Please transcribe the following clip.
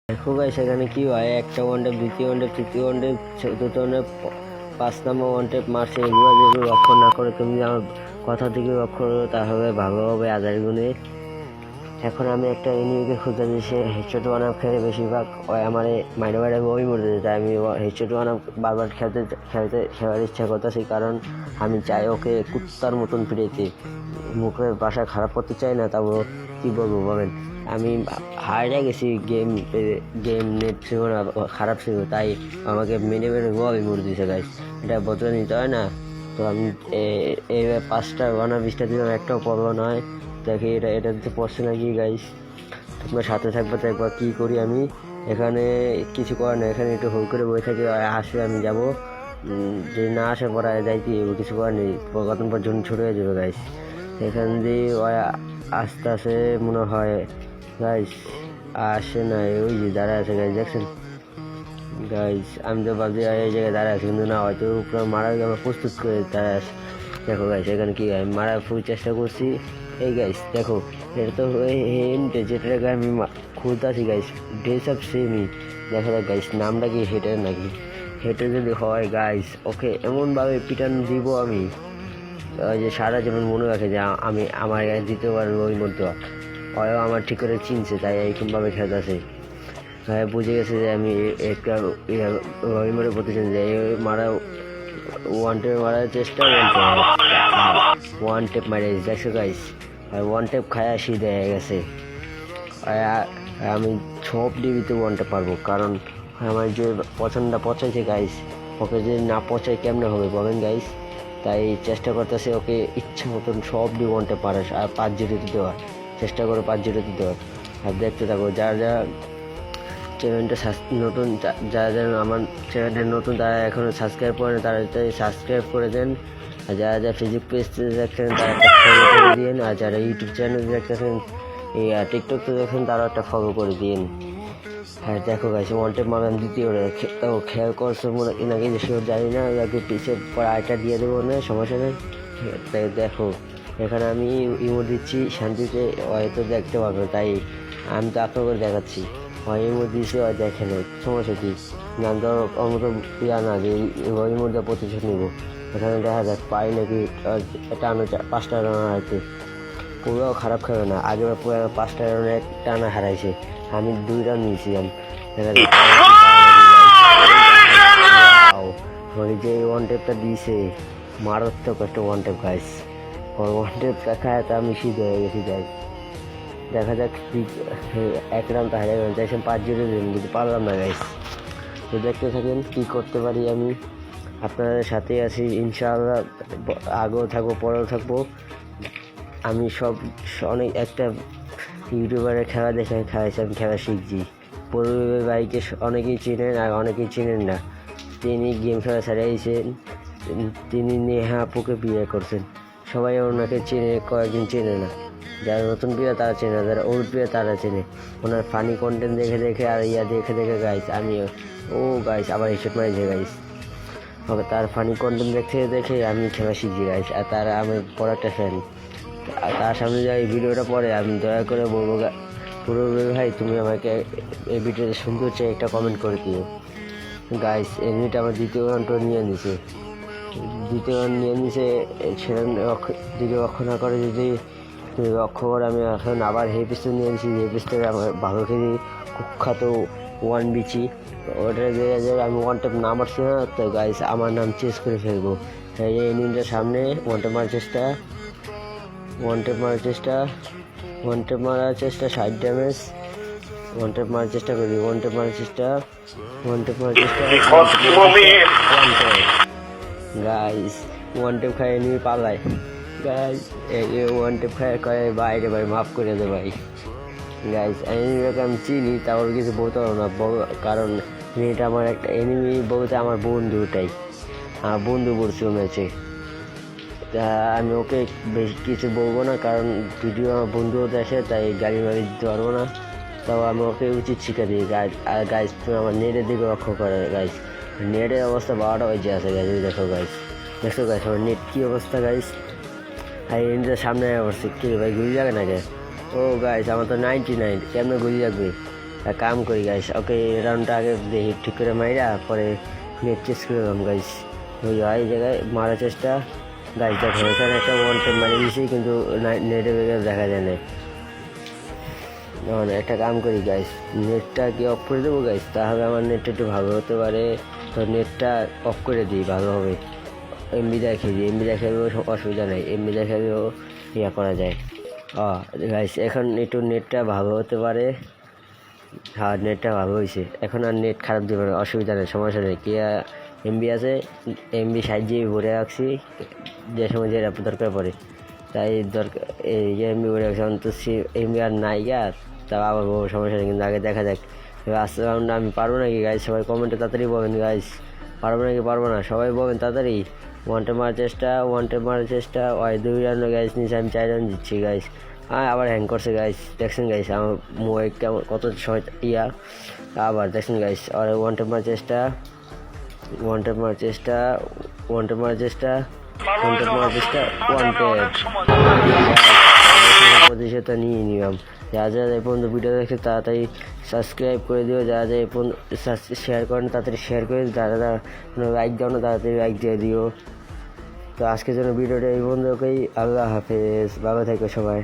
দেখো গাইস এখানে কি হয়, একটা ওয়ান ট্যাপ, দ্বিতীয় ওয়ান ট্যাপ, তৃতীয় ওয়ান ট্যাপ, চতুর্থ ওয়ান ট্যাপ, 5 নম্বর ওয়ান ট্যাপ মারছে। এগুলো যদি লক্ষ্য না করে তুমি আমার কথা থেকে লক্ষ্য করো তাহলে ভালো হবে আদার গুণে। এখন আমি একটা এনিমিকে খুঁজতে দিয়েছি, হেডশট ওয়ান আপ খেলে বেশিরভাগ আমার মাইনে বাইরে ওই মরে যেতে, আমি হেডশট ওয়ান আপ বারবার খেলার ইচ্ছা করতেছি, কারণ আমি চাই ওকে কুত্তার মতন ফিরেতে। মুখের ভাষা খারাপ করতে চাই না, তাও কী বলবো বলেন, আমি হারিয়ে গেছি। গেম নেট ছিল না, খারাপ ছিল, তাই আমাকে মেনে বল মরে দিয়েছে গাইস। এটা বদলে নিতে হয় না? তো আমি এইবার 5টা ওয়ান আপ দিলাম, একটাও পড়লো নয়। দেখি এটা দিতে পড়ছে নাকি গাইস। তোমরা সাথে থাকবে তো একবার কী করি আমি। এখানে কিছু করার নেই, এখানে একটু হোল করে বই থেকে আসলে আমি যাব, যদি না আসে পরে যাইতে কিছু করার নেই, কতক্ষণ পর জন্য ছুটে হয়ে যাবে গাইস। এখান দিয়ে আস্তে আস্তে মনে হয় গাইস আসে না, ওই যে দাঁড়ায় আছে গাইস, দেখছেন গাইস? আমি তো ভাবছি এই জায়গায় দাঁড়ায় আছে, কিন্তু না, হয়তো পুরো মারা আমার প্রস্তুত করে দাঁড়ায় আছে। দেখো গাইস এখানে কি আমি মারার ফুল চেষ্টা করছি। এই গাইস দেখো, এটা তো হেমটে যেটাকে আমি খুঁজতেছি গাইস, ড্রেস আপ সেমই। দেখা যাক গাইস নামটা কি হেটের নাকি। হেটে যদি হয় গাইস, ওকে এমনভাবে পিটান দিব আমি, ওই যে সারা জীবন মনে রাখে যে আমি আমার দ্বিতীয়বার ওই মধ্যে ওয়ও আমার ঠিক করে চিনছে, তাই এইরকমভাবে খেলতেছে। হ্যাঁ, বুঝে গেছে যে আমি একটা ওই মরে প্রতিষ্ঠান যে মারা ওয়ান টেপ মারার চেষ্টা, ওয়ান টেপ মারে দেখছো গাইস, ওয়ান টেপ খায় আসি দেখা গেছে। আমি সব ডিবিতে ওয়ান টেপ পারবো, কারণ আমার যে পছন্দটা পচাইছে গাইস, ওকে যদি না পচাই কেমনে হবে বলেন গাইস। তাই চেষ্টা করতেছে ওকে ইচ্ছা মতন সব ডি ওয়ান টেপ পারে, আর 5-0 দেওয়ার চেষ্টা করে, 5-0 দেওয়ার। আর দেখতে থাকো, যারা চ্যানেলটা নতুন, যারা আমার চ্যানেলটা নতুন তারা এখনও সাবস্ক্রাইব করে না, তারা সাবস্ক্রাইব করে দেন। আর যারা ফেসবুক পেজ দেখছেন তারা একটা ফলো করে দিন, আর যারা ইউটিউব চ্যানেল দেখতেছেন, এই টিকটকতে দেখছেন তারা একটা ফলো করে দিন। হ্যাঁ দেখো গাইছে ওয়ান টেপ মারলাম, দ্বিতীয় তাও খেয়াল করছো নাকি সেও জানি না, ওকে পিছিয়ে পরে আরেকটা দিয়ে দেবো না, সমস্যা নেই। তাই দেখো এখানে আমি ইমো দিচ্ছি শান্তিতে, হয়তো দেখতে পারবে, তাই আমি তো আপনাকে দেখাচ্ছি। ওই মধ্যে দিয়েছে, ওই দেখে নেই, সমস্যা কী? নাম তো ওর মতো ইয়া না যে ওই মধ্যে প্রতিশোধ নিব। এখানে দেখা যাক পাই নাকি টানো 5টা রান হারাইতে। পুরো খারাপ খেলে না, আগে পুরো 5টা রানে টানা হারাইছে, আমি 2 রান নিয়েছিলাম। দেখা যাক যে ওয়ান টেপটা দিয়েছে, মারাত্মক একটা ওয়ান টেপ গাইস। ওর ওয়ান টেপ দেখায় তো আমি সিদ্ধ হয়ে গেছি গাইস। দেখা যাক 1 রান তো হারিয়ে গেলাম, চাইছিলাম 5-0 দিন, কিন্তু পারলাম না গাইস। তো দেখতে থাকেন কী করতে পারি আমি, আপনাদের সাথেই আছি ইনশাআল্লাহ, আগেও থাকবো পরেও থাকবো। আমি অনেক একটা ইউটিউবারের খেলা দেখে খেলাইছি, আমি খেলা শিখছি। পূর্বের বাইকে অনেকেই চেনেন আর অনেকেই চেনেন না। তিনি গেম খেলা ছাড়াইছেন, তিনি নেহা আপুকে বিয়ে করছেন, সবাই ওনাকে চেনে, কয়েকদিন চেনে না। যারা নতুন প্লেয়ার তারা চেনে, যারা ওল্ড প্লেয়ার তারা চেনে। ওনার ফানি কন্টেন্ট দেখে দেখে আর দেখে দেখে গাইস আমি গাইস আবার হেডশট মারিছে গাইস। ওকে তার ফানি কন্টেন্ট দেখে দেখে আমি খেলা শিখছি গাইস, আর তার আমি বড় একটা ফ্যান। তার সামনে যা এই ভিডিওটা পরে আমি দয়া করে বলবো পুরো ভাই তুমি আমাকে এই ভিডিওতে সুন্দর চেয়ে একটা কমেন্ট করে দিও গাইস। এমনিটা আমার দ্বিতীয় রানটা নিয়ে নিছে, সেটা দিকে লক্ষ্য না করে যদি লক্ষ্য করে, আমি এখন আবার হে পিস্তল নিয়ে নিয়েছি। হে পিস্তলে আমার ভালো খেলি কুখ্যাত 1BC, ওটা আমি ওয়ান টেপ না মারছি না, তো গাইস আমার নাম চেঞ্জ করে ফেলবো। এই এনিমিটার সামনে ওয়ান টেপ মারার চেষ্টা, 60 ড্যামেজ, ওয়ান টেপ মারার চেষ্টা করি, ওয়ান টেপ মারার চেষ্টা গাইস। ওয়ান টেপ খাই নিয়ে পালায় গাইস, ওয়ান টেপ খাই কয় বাইরে ভাই মাফ করে দে ভাই। গাইস এনিমিটাকে আমি চিনি, তাও কিছু বলতে পারবো না, কারণ এটা আমার একটা এনিমি বলতে আমার বন্ধুটাই, আমার বন্ধু পড়ছে ও ম্যাচে। আমি ওকে বেশি কিছু বলবো না, কারণ ভিডিও আমার বন্ধুও দেখে, তাই গাড়ি মারি দিতে পারবো না। তাও আমি ওকে উচিত শিক্ষা দিই। আর গাইস তুমি আমার নেটের দিকে লক্ষ্য করে গাইস, নেটের অবস্থা 12টা বাজে আছে গাইস। দেখো গাইস আমার নেট কী অবস্থা গাইস। আর এনটার সামনে পড়ছে, কী ভাই গুলি লাগে না কে? ও গাইস আমার তো 99, কেমন গুলি লাগবে? এক কাম করি গাইস, ওকে রাউন্ডটা আগে দেখি ঠিক করে মাইরা পরে নেট চেস করলাম গাইস। ওই এই জায়গায় মারার চেষ্টা গাইস, দেখো এখানে একটা ওয়ান টাইম মারি দিয়েছি কিন্তু নেটে দেখা যায় না। একটা কাম করি গাইস, নেটটা কি অফ করে দেবো গাইস, তাহলে আমার নেটটা একটু ভালো হতে পারে। তো নেটটা অফ করে দিই, ভালো হবে। এমবি দেখে দিই, এমবি দেখালেও অসুবিধা নেই, এমবি দেখালেও ইয়া করা যায়। গাইস এখন একটু নেটটা ভালো হতে পারে। হ্যাঁ নেটটা ভালো হয়েছে, এখন আর নেট খারাপ দেবে না, অসুবিধা নেই, সমস্যা নেই। কি এমবি আছে, এমবি 60 GB ভরে রাখছি, যে সময় যে দরকার পড়ে তাই দরকার এই এমবি ভরে রাখছি। এখন তো এমবি আর নাই গা, তা আবার বড় সমস্যা নেই। কিন্তু আগে দেখা যাক আসতে রাউন্ড আমি পারবো নাকি গাইস, সবাই কমেন্টে তাড়াতাড়ি বলেন গাইস, পারবো নাকি পারবো না, সবাই বলেন তাড়াতাড়ি। ওয়ান টাইম মারার চেষ্টা ওই 2 রাউন্ড গাইস নিচে, আমি 4 রাউন্ড জিতছি গাইস। আবার হ্যাং করছে গাইস, দেখছেন গাইস আমার মোবাইল কেমন কত সময় আবার দেখছেন গাইস। আর ওয়ান টাইম মারার চেষ্টা প্রতিশোধ নিয়ে নিলাম। যারা যারা এই পর্যন্ত ভিডিও দেখে তাড়াতাড়ি সাবস্ক্রাইব করে দিও, যারা যারা এই পর্যন্ত শেয়ার করেন তাড়াতাড়ি শেয়ার করে দিও, যারা যারা লাইক দাও না তাড়াতাড়ি লাইক দিয়ে দিও। তো আজকের জন্য ভিডিওটা এই বন্ধুকেই, আল্লাহ হাফেজ, ভালো থাকো সবাই।